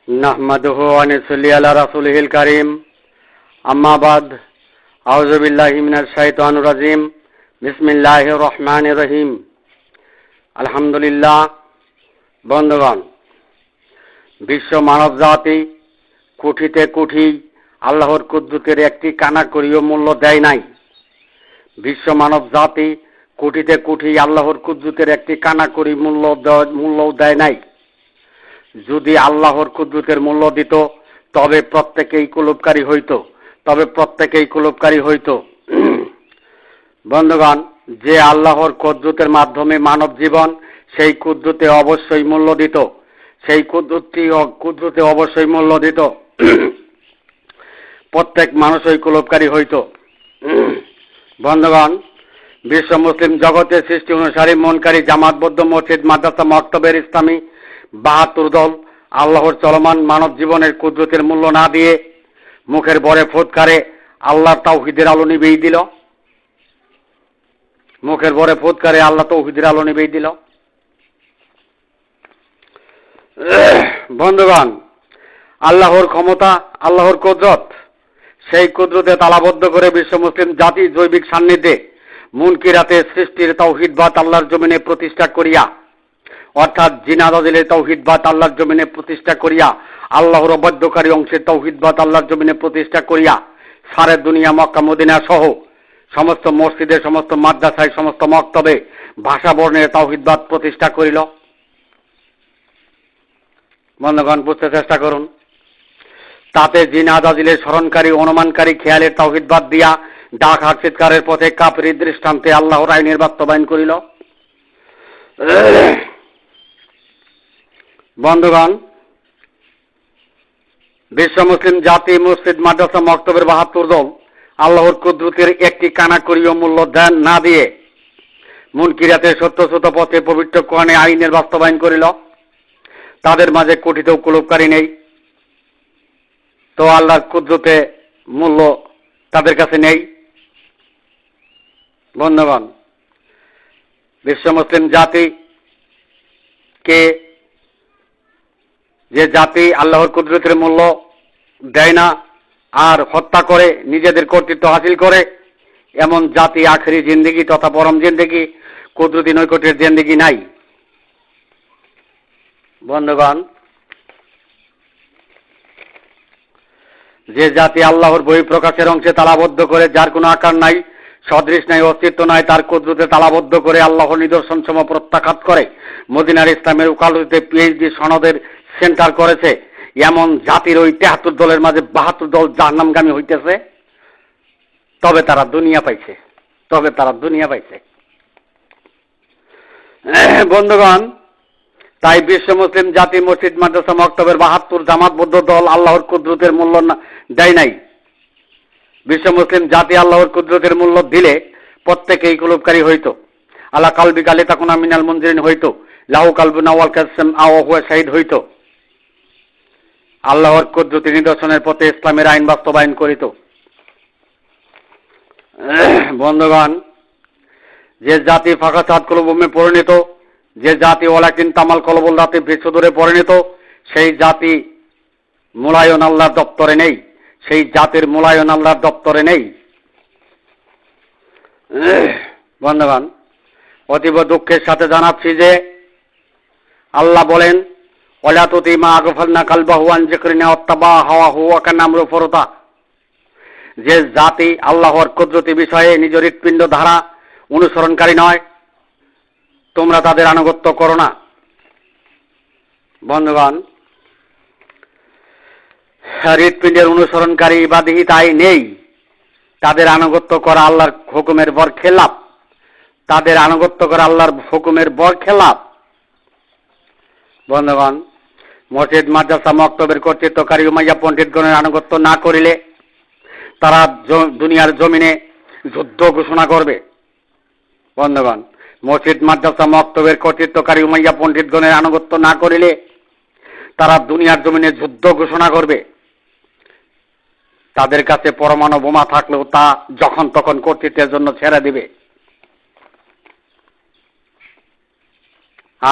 নাহমাদুহু ওয়া নুসাল্লি আলা রাসূলিহিল কারীম। আম্মা বাদ। আউযু বিল্লাহি মিনাশ শাইতানির রাজীম। বিসমিল্লাহির রহমানির রহিম। আলহামদুলিল্লাহ। বন্ধুগণ, বিশ্ব মানব জাতি কোটিতে কোটি আল্লাহর কুদরতের একটি কানাকড়িও মূল্য দেয় নাই। বিশ্ব মানব জাতি কোটিতে কোটি আল্লাহর কুদরতের একটি কানাকড়ি মূল্যও দেয় নাই। যদি আল্লাহর কুদরতের মূল্য দিত তবে প্রত্যেকেই কুলুপকারী হইত। বন্ধুগণ, যে আল্লাহর কুদরতের মাধ্যমে মানব জীবন সেই কুদরতে অবশ্যই মূল্য দিত, প্রত্যেক মানুষই কুলুপকারী হইত। বন্ধুগণ, বিশ্ব মুসলিম জগতের সৃষ্টি অনুসারী মনকারী জামাতবদ্ধ মসজিদ মাদ্রাসা মক্তবের ইসলামী ৭২ দল আল্লাহর চলমান মানব জীবনের কুদরতের মূল্য না দিয়ে মুখের বরে ফুৎকারে আল্লাহর তাওহীদের আলো নিভিয়ে দিল। বন্ধুগণ, আল্লাহর ক্ষমতা, আল্লাহর কুদরত, সেই কুদরতে তালাবদ্ধ করে বিশ্ব মুসলিম জাতি জৈবিক সান্নিধ্যে মুনকিরাতে সৃষ্টির তাওহীদবাদ আল্লাহর জমিনে প্রতিষ্ঠা করিয়া, অর্থাৎ জিনাদাদিলের তাওহীদবাদ আল্লাহর জমিনে প্রতিষ্ঠা করিয়া, আল্লাহর অবাধ্যকারী অংশের তাওহীদবাদ আল্লাহর জমিনে প্রতিষ্ঠা করিয়া সারে দুনিয়া মক্কা মদিনা সহ সমস্ত মসজিদে, সমস্ত মাদ্রাসায়, সমস্ত মক্তবে ভাষা বর্ণের তাওহীদবাদ প্রতিষ্ঠা করিল। বন্ধুগণ, বুঝতে চেষ্টা করুন। তাতে জিনাদাদিলের স্মরণকারী, অনুমানকারী, খেয়ালের তাওহীদবাদ দিয়া ডাক হাক চিৎকারের পথে কাফির দৃষ্টান্তে আল্লাহর আইনের বাস্তবায়ন করিল। বন্ধুগণ, বিশ্ব মুসলিম জাতি মসজিদ মাদ্রাসা মক্তবের ৭২ দল আল্লাহর কুদরতের একটি কানাকড়িও মূল্য না দিয়ে মুনকিরাতে সত্য পথে পবিত্র কোরআনে আইনের বাস্তবায়ন করিল। তাদের মাঝে কোটিতেও কুলুপকারী নেই, তো আল্লাহর কুদরতে মূল্য তাদের কাছে নেই। বন্ধুগণ, বিশ্ব মুসলিম জাতিকে, যে জাতি আল্লাহর কুদরতের মূল্য দেয় না আর হত্যা করে নিজেদের কর্তৃত্ব হাসিল করে, এমন জাতি আখেরি জিন্দেগি তথা পরম জিন্দেগি, কুদরতি নৈকট্যের জিন্দেগি নাই। বন্ধুগণ, যে জাতি আল্লাহর বহিঃপ্রকাশের অংশে তালাবদ্ধ করে, যার কোনো আকার নাই, সদৃশ নাই, অস্তিত্ব নাই, তার কুদরতে তালাবদ্ধ করে আল্লাহর নিদর্শন সমূহ প্রত্যাখ্যাত করে মদিনার ইসলামের উকালতিতে পিএইচডি সনদের সেন্টার করেছে, এমন জাতির ওই ৭৩ দলের মাঝে ৭২ দল জাহান্নামগামী হইতেছে, তবে তারা দুনিয়া পাইছে। বন্ধুগণ, তাই বিশ্ব মুসলিম জাতি মসজিদ মাদ্রাসা মক্তবের ৭২ জামাতবদ্ধ দল আল্লাহর কুদরতের মূল্য দেয় নাই। বিশ্ব মুসলিম জাতি আল্লাহর কুদরতের মূল্য দিলে প্রত্যেকেই কুলুপকারী হইত। আলা কালবি কালে তাকুনা মিনাল মুনজিরিন হইত, লাহু কালবুন আওয়াল কাসম আও হুয়া শাহিদ হইত। আল্লাহর কুদরতি নিদর্শনের পথে ইসলামের আইন বাস্তবায়ন করিত। বন্ধুগণ, যে জাতি ফাঁকা চাঁদ কলবমে পরিণত, যে জাতি ওয়ালাকিন তামাল কলবল রাতে বৃক্ষদূরে পরিণত, সেই জাতি মূলায়ন আল্লাহর দপ্তরে নেই, সেই জাতির মূলায়ন আল্লাহর দপ্তরে নেই। বন্ধুগণ, অতীব দুঃখের সাথে জানাচ্ছি যে আল্লাহ বলেন, ওয়ালা তুতি মা আগফালনা কালবাহু আন যিকরিনা ওয়াত্তাবা হাওয়াহু ওয়া কানা আমরু ফুরতা। যে জাতি আল্লাহর কুদরতি বিষয়ে নিজ হৃৎপিণ্ড ধারা অনুসরণকারী নয়, তোমরা তাদের আনুগত্য করো না। বন্ধুগণ, হৃৎপিণ্ডের অনুসরণকারী বা দেহিতাই নেই, তাদের আনুগত্য করা আল্লাহর হুকুমের বরখেলাপ। বন্ধুগণ, মসজিদ মাদ্রাসা মক্তবের কর্তৃত্বকারী উমাইয়া পণ্ডিতগণের আনুগত্য না করিলে তারা দুনিয়ার জমিনে যুদ্ধ ঘোষণা করবে। বন্ধুগণ, মসজিদ মাদ্রাসা মক্তবের কর্তৃত্বকারী উমাইয়া পণ্ডিতগণের আনুগত্য না করিলে তারা দুনিয়ার জমিনে যুদ্ধ ঘোষণা করবে। তাদের কাছে পরমাণু বোমা থাকলেও তা যখন তখন কর্তৃত্বের জন্য ছেড়ে দিবে।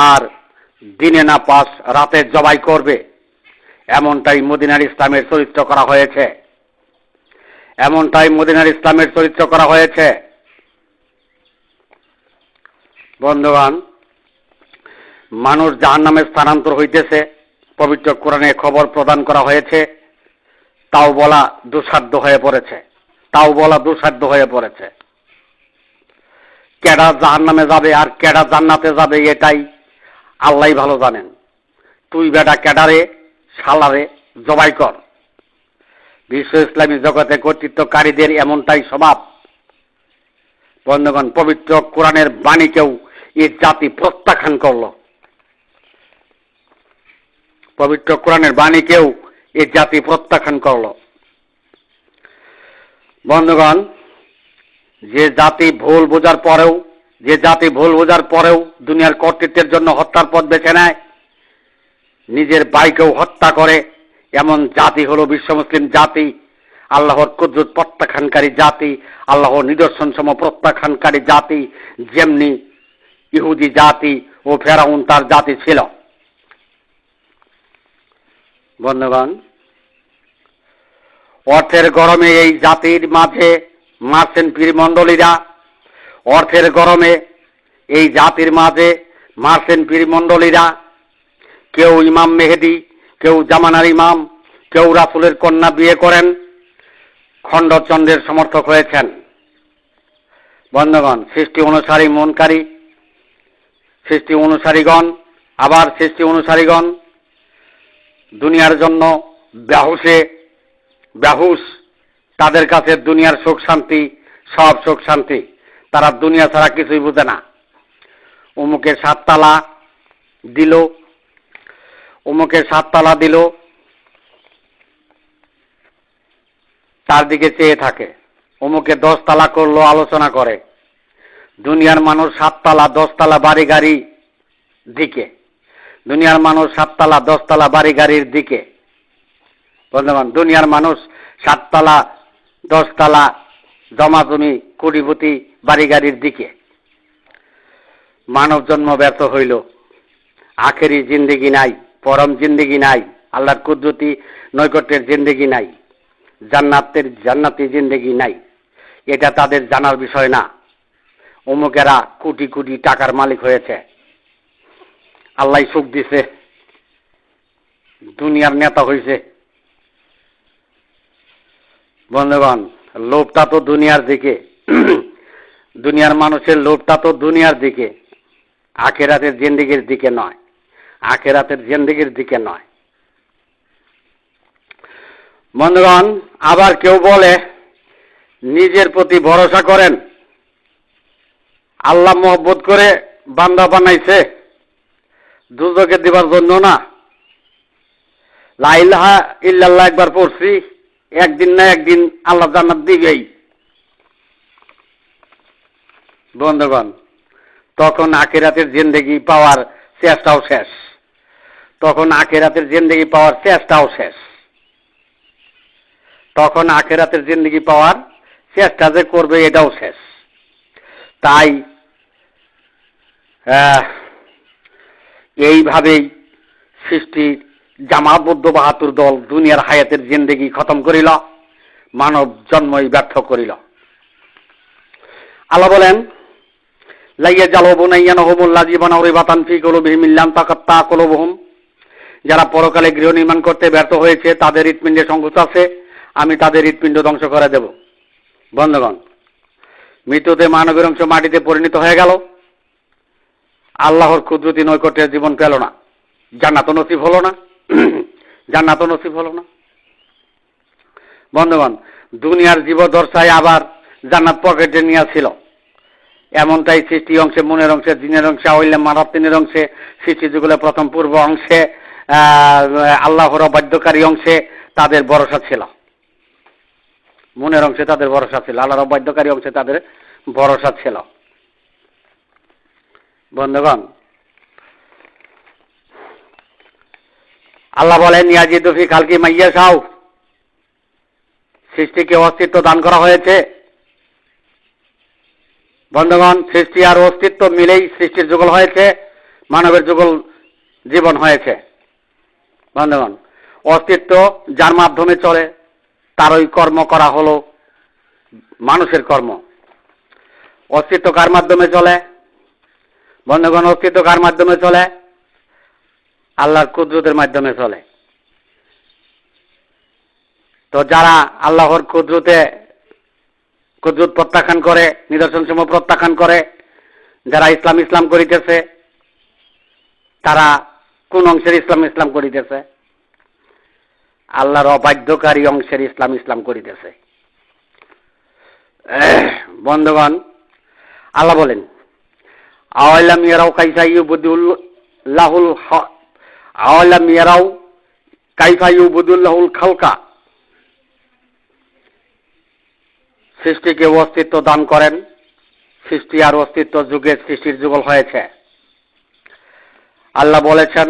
আর দিনে না পাস রাতে জবাই করবে, এমনটাই মদিনার ইসলামের চরিত্র করা হয়েছে। এমনটাই মদিনার ইসলামের চরিত্র করা হয়েছে। বন্ধুগণ, মানুষ জাহান্নামে স্থানান্তর হইতেছে, পবিত্র কোরআনে খবর প্রদান করা হয়েছে, তাও বলা দুঃসাধ্য হয়ে পড়েছে। তাও বলা দুঃসাধ্য হয়ে পড়েছে। কেডা জাহান্নামে যাবে আর কেডা জান্নাতে যাবে এটাই আল্লাহই ভালো জানেন। তুই বেটা কেডারে শালারে জবাই কর। বিশ্ব ইসলামী জগতে কর্তৃত্বকারীদের এমনটাই স্বভাব। বন্ধুগণ, পবিত্র কোরআনের বাণীকেও এই জাতি প্রত্যাখ্যান করল। পবিত্র কোরআনের বাণীকেও এই জাতি প্রত্যাখ্যান করল। বন্ধুগণ, যে জাতি ভুল বোঝার পরেও দুনিয়ার কর্তৃত্বের জন্য হত্যার পথ বেছে নেয়, নিজের ভাইকেও হত্যা করে, এমন জাতি হলো বিশ্ব মুসলিম জাতি, আল্লাহর কুদরত প্রত্যাখ্যানকারী জাতি, আল্লাহর নিদর্শন সম প্রত্যাখ্যানকারী জাতি, যেমনি ইহুদি জাতি ও ফেরাউন তার জাতি ছিল। বন্ধুগণ, অর্থের গরমে এই জাতির মাঝে মারছেন পীরমণ্ডলীরা। অর্থের গরমে এই জাতির মাঝে মারছেন পীরমণ্ডলীরা। কেউ ইমাম মেহেদি, কেউ জামানার ইমাম, কেউ রাসূলের কন্যা বিয়ে করেন, খণ্ডচন্দ্রের সমর্থক হয়েছেন। বন্ধুগণ, সৃষ্টি অনুসারীগণ দুনিয়ার জন্য বেহুশ। তাদের কাছে দুনিয়ার সুখ শান্তি সব সুখ শান্তি। তারা দুনিয়া ছাড়া কিছুই বুঝে না। অমুকে 7 তালা দিল, তার দিকে চেয়ে থাকে। অমুকে 10 তালা করলো, আলোচনা করে। দুনিয়ার মানুষ 7 তালা 10 তালা বাড়ি গাড়ি দিকে। দুনিয়ার মানুষ 7 তালা 10 তালা বাড়ি গাড়ির দিকে। বন্ধুগণ, দুনিয়ার মানুষ 7 তালা 10 তালা জমা জমি কোটিপতি বাড়ি গাড়ির দিকে। মানব জন্ম ব্যর্থ হইল। আখেরি জিন্দেগি নাই, পরম জিন্দেগি নাই, আল্লাহর কুদরতি নৈকট্যের জিন্দেগি নাই, জান্নাতি জিন্দেগি নাই। এটা তাদের জানার বিষয় না। অমুকেরা কোটি কোটি টাকার মালিক হয়েছে, আল্লাহ সুখ দিছে, দুনিয়ার নেতা হয়েছে। বন্ধুগণ, লোভটা তো দুনিয়ার দিকে। দুনিয়ার মানুষের লোভটা তো দুনিয়ার দিকে, আখেরাতের জিন্দেগির দিকে নয়। বন্ধুগণ, আবার কেউ বলে নিজের প্রতি ভরসা করেন, আল্লাহ মহব্বত করে বান্দা বানাইছে, দুজকে দিবার জন্য না। লা ইলাহা ইল্লাল্লাহ একবার পড়ছি, একদিন না একদিন আল্লাহ জান্নাত দিবেই। বন্ধুগণ, তখন আখিরাতের জিন্দেগি পাওয়ার চেষ্টাও শেষ। তখন আখিরাতের জিন্দেগি পাওয়ার চেষ্টা যে করবে এটাও শেষ। তাই এইভাবেই সৃষ্টির জামাতবদ্ধ ৭২ দল দুনিয়ার হায়াতের জিন্দেগি খতম করিল, মানব জন্মই ব্যর্থ করিল। আল্লাহ বলেন, যারা পরকালে গৃহ নির্মাণ করতে ব্যর্থ হয়েছে তাদের হৃৎপিণ্ডে সংকোচ আছে, আমি তাদের হৃৎপিণ্ড ধ্বংস করে দেব। বন্ধুগণ, মৃত্যুতে মানবের অংশ মাটিতে পরিণত হয়ে গেল, আল্লাহর কুদরতি নৈকট্যের জীবন পেল না, জান্নাত নসিব হলো না। বন্ধুগণ, দুনিয়ার জীবদর্শায় আবার জান্নাত পকেটে নিয়েছিল। এমনটাই সৃষ্টি অংশে, মনের অংশে, জিনের অংশে, আওয়াইলে মারাত্তিনের অংশে, সৃষ্টি যুগলে প্রথম পূর্ব অংশে, আল্লাহর অবাধ্যকারী অংশে তাদের ভরসা ছিল। মনের অংশে তাদের ভরসা ছিল, আল্লাহর অবাধ্যকারী অংশে তাদের ভরসা ছিল। বন্ধুগণ, আল্লাহ বলেন, ইয়াজিদু ফি খালকি মাইয়াশাউ, সৃষ্টিকে অস্তিত্ব দান করা হয়েছে। বন্ধুগণ, সৃষ্টি আর অস্তিত্ব মিলেই সৃষ্টির যুগল হয়েছে, মানবের যুগল জীবন হয়েছে। বন্ধুগণ, অস্তিত্ব যার মাধ্যমে চলে তারই কর্ম করা হলো মানুষের কর্ম। অস্তিত্ব কার মাধ্যমে চলে? বন্ধুগণ, অস্তিত্ব কার মাধ্যমে চলে? আল্লাহর কুদরতের মাধ্যমে চলে। তো যারা আল্লাহর কুদরত প্রত্যাখ্যান করে, নিদর্শনসমূহ প্রত্যাখ্যান করে, যারা ইসলাম করিতেছে, তারা কোন অংশের ইসলাম করিতেছে? আল্লাহর অবাধ্যকারী অংশের ইসলাম করিতেছে। বন্ধুগণ, আল্লাহ বলেন, আওয়ালাম ইয়ারাও কাইফা ইউবদিউল্লাহুল আওয়ালাম ইয়ারাও কাইফা ইউবদিউল্লাহুল খালকা। সৃষ্টিকে অস্তিত্ব দান করেন, সৃষ্টি আর অস্তিত্ব যুগের সৃষ্টির যুগল হয়েছে। আল্লাহ বলেছেন,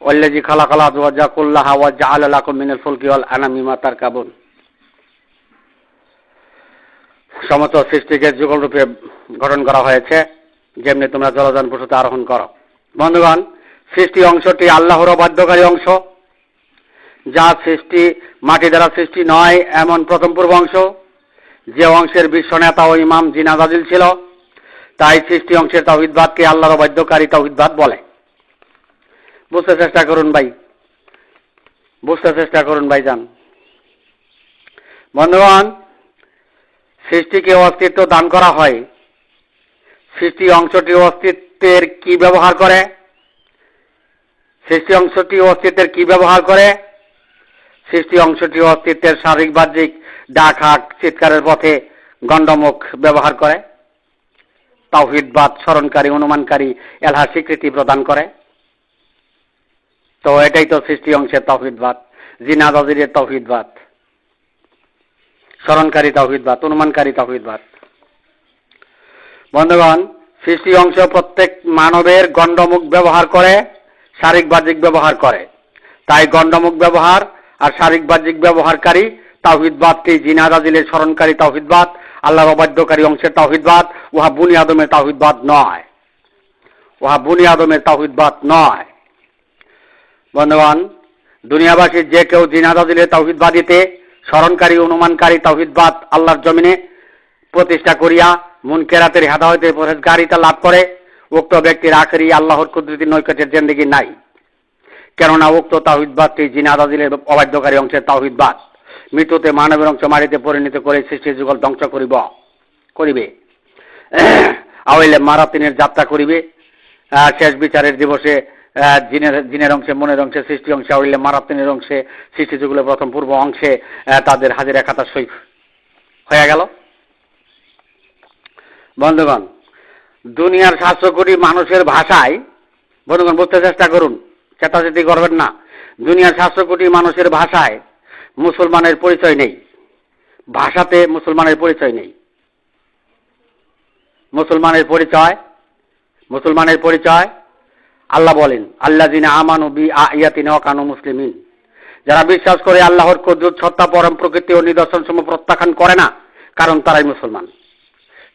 ওয়াল্লাযী খালাকাল আজওয়াজা কুল্লাহা ওয়া জাআলা লাকুম মিনাল ফুলকি ওয়াল আনামি মা তারকাবুন। সমস্ত সৃষ্টিকে যুগল রূপে গঠন করা হয়েছে, যেমনি তোমরা জলযান পশুতে আরোহণ করো। বন্ধুগণ, সৃষ্টি অংশটি আল্লাহর অবাধ্যকারী অংশ, যা সৃষ্টি মাটি দ্বারা সৃষ্টি নয় এমন প্রথম পূর্ব অংশ, যে অংশের বিশ্ব নেতা ও ইমাম জিন আজাজিল ছিল। তাই সৃষ্টি অংশের তাওহীদবাদকে আল্লাহর অবাধ্যকারী তাওহীদবাদ বলে। বুঝতে চেষ্টা করুন ভাইজান। বন্ধুগণ, সৃষ্টিকে অস্তিত্ব দান করা হয়। সৃষ্টি অংশটি অস্তিত্বের কি ব্যবহার করে? সৃষ্টি অংশটি অস্তিত্বের শারীরিক বাহ্যিক ডাক হাক চিৎকারের পথে গণ্ডমুখ ব্যবহার করে। তাওহীদবাদ স্মরণকারী, অনুমানকারী, এলহা স্বীকৃতি প্রদান করে। তো এটাই তো সৃষ্টি অংশের তাওহীদবাদ, জিনাজাজিরের তাওহীদবাদ, স্মরণকারী তাওহীদবাদ, অনুমানকারী তাওহীদবাদ। বন্ধুগণ, সৃষ্টি অংশ প্রত্যেক মানবের গণ্ডমুখ ব্যবহার করে, শারীরিক বাহ্যিক ব্যবহার করে। তাই গণ্ডমুখ ব্যবহার আর শারীরিক বাহ্যিক ব্যবহারকারী তাওহীদবাদটি জিনাজাজিলের স্মরণকারী তাওহীদবাদ, আল্লাহর অবাধ্যকারী অংশের তাওহীদবাদ। উহা বুনি আদমের তাওহীদবাদ নয়। বন্ধুগণ, দুনিয়াবাসী যে কেউ জিনাজাজিলের তাওহীদবাদীতে স্মরণকারী, অনুমানকারী তাওহীদবাদ আল্লাহর জমিনে প্রতিষ্ঠা করিয়া মুনকেরাতের হেদায়েতের পরহেজগারিতা লাভ করে, উক্ত ব্যক্তির আখেরি আল্লাহর কুদরতি নৈকট্যের জিন্দেগি নাই। কেননা উক্ত তাওহীদবাদটি জিনাজাজিলের অবাধ্যকারী অংশের তাওহীদবাদ। মৃত্যুতে মানবের অংশ মাটিতে পরিণত করে সৃষ্টির যুগল ধ্বংস করিবে। আওয়াইলে মারাতিনের যাত্রা করিবে। শেষ বিচারের দিবসে জিনের অংশে, মনের অংশে, সৃষ্টি অংশে, আওয়াইলে মারাতিনের অংশে, সৃষ্টি যুগলের প্রথম পূর্ব অংশে তাদের হাজিরা খাতা সই হয়ে গেল। বন্ধুগণ, দুনিয়ার 700 কোটি মানুষের ভাষায়, বন্ধুগণ বুঝতে চেষ্টা করুন, চেতাচেতি করবেন না। দুনিয়ার 700 কোটি মানুষের ভাষায় মুসলমানের পরিচয় নেই, ভাষাতে মুসলমানের পরিচয় নেই। মুসলমানের পরিচয় আল্লাহ বলেন, আল্লাযিনা আমানু বি আয়াতিনা ওয়া কানু মুসলিমিন। যারা বিশ্বাস করে আল্লাহর কুদরত, সত্তা, পরম প্রকৃতি ও নিদর্শনসমূহ প্রত্যাখ্যান করে না, কারণ তারাই মুসলমান।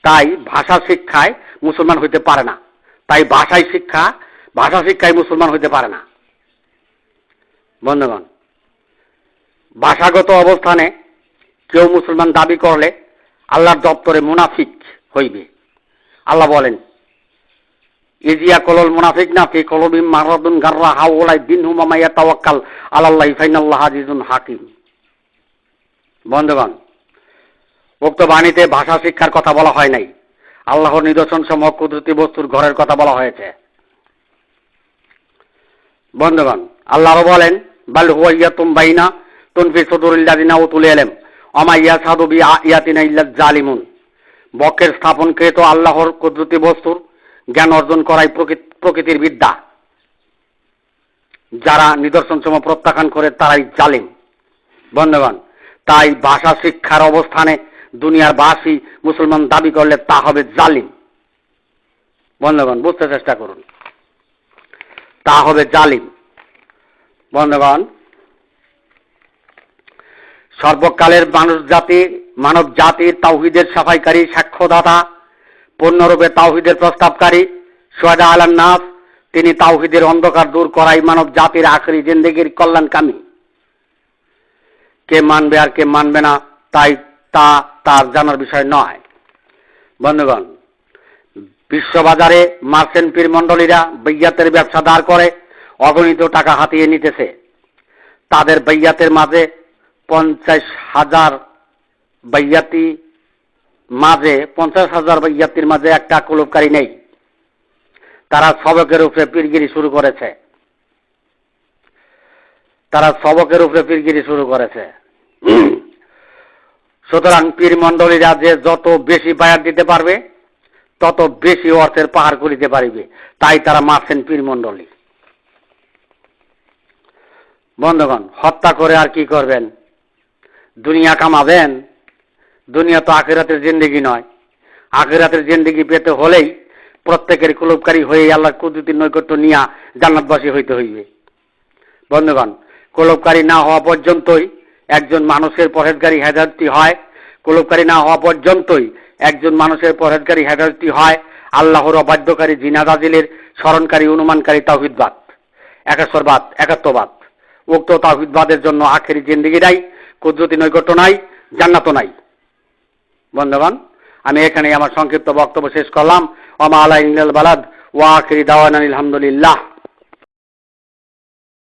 তাই ভাষা শিক্ষায় মুসলমান হইতে পারে না। ভাষা শিক্ষায় মুসলমান হইতে পারে না। বন্ধুগণ, ভাষাগত অবস্থানে কেউ মুসলমান দাবি করলে আল্লাহর দপ্তরে মুনাফিক হইবে। আল্লাহ বলেন, ইজিয়া কলল মুনাফিক না ফি কলবিম মারাদুন গাররা হাওলাই দিনহুম মা ইয়াতাওয়াক্কাল আলাল্লাহি ফাইনাল্লাহু আজিজুন হাকিম। বন্ধুগণ, উক্ত বাণীতে ভাষা শিক্ষার কথা বলা হয় নাই, আল্লাহর নিদর্শন সমূহ কুদরতি বস্তুর ঘরের কথা বলা হয়েছে। বন্ধুগণ, আল্লাহ বলেন, বাল হুয়া ইয়াতুম বাইনা তুনফি সুদুরিল্লাযিনা উতুল ইলম ওমা ইয়াশহাদু বি আয়াতিনা ইল্লায জালিমুন। বক্ষের স্থাপনকৃত আল্লাহর কুদরতি বস্তুর জ্ঞান অর্জন করাই প্রকৃতির বিদ্যা। যারা নিদর্শনসমূহ প্রত্যাখ্যান করে তারাই জালিম। বন্ধুগণ, তাই ভাষা শিক্ষার অবস্থানে দুনিয়ার বাসী মুসলমান দাবি করলে তা হবে জালিম। বন্ধুগণ, বুঝতে চেষ্টা করুন, তা হবে জালিম। বন্ধুগণ, সর্বকালের মানব জাতির তাওহীদের সাফাইকারী, সাক্ষ্যদাতা, পূর্ণরূপে তাওহীদের প্রস্তাবকারী, শুহাদা আলান নাস। তিনি তাওহীদের অন্ধকার দূর করাই মানব জাতির আখেরি জিন্দেগির কল্যাণকামী। কে মানবে আর কে মানবে না তা তার জানার বিষয় নয়। বন্ধুগণ, বিশ্ববাজারে মার্চেন্ট পীর মণ্ডলীরা বৈয়াতের ব্যবসা দাঁড় করে অগণিত টাকা হাতিয়ে নিতেছে। তাদের বৈয়াতের মাঝে 50,000 বৈয়াতির মাঝে একটা কুলুপকারী নেই। তারা সবকের উপরে পীরগিরি শুরু করেছে। সুতরাং পীর মণ্ডলীরা যে যত বেশি বায়াত দিতে পারবে তত বেশি অর্থের পাহাড় করিতে পারিবে, তাই তারা মারছেন পীর মণ্ডলী। বন্ধুগণ, হত্যা করে আর কি করবেন? দুনিয়া কামাবেন? দুনিয়া তো আখিরাতের জিন্দেগি নয়। আখিরাতের জিন্দেগি পেতে হলেই প্রত্যেকের কুলুপকারী হয়ে আল্লাহর কুদরতের নৈকট্য নিয়ে জান্নাতবাসী হইতে হইবে। বন্ধুগণ, কুলুপকারী না হওয়া পর্যন্তই একজন মানুষের পরহেজগারী হেদায়েতী হয়। কুলুপকারী না হওয়া পর্যন্তই একজন মানুষের পরহেজগারী হেদায়েতী হয় আল্লাহর অবাধ্যকারী, জিনা দাজিলের স্মরণকারী, অনুমানকারী তাওহীদবাদ, একেশ্বরবাদ, একাত্মবাদ। উক্ত তাওহীদবাদের জন্য আখেরি জিন্দেগি নাই, কুদরতি নৈকট্য নাই, জান্নাতও নাই। বন্ধুগণ, আমি এখানে আমার সংক্ষিপ্ত বক্তব্য শেষ করলাম। ওয়া মা আলাইনা ইল্লাল বালাগ ওয়া আখিরি দাওয়ানা আলহামদুলিল্লাহ।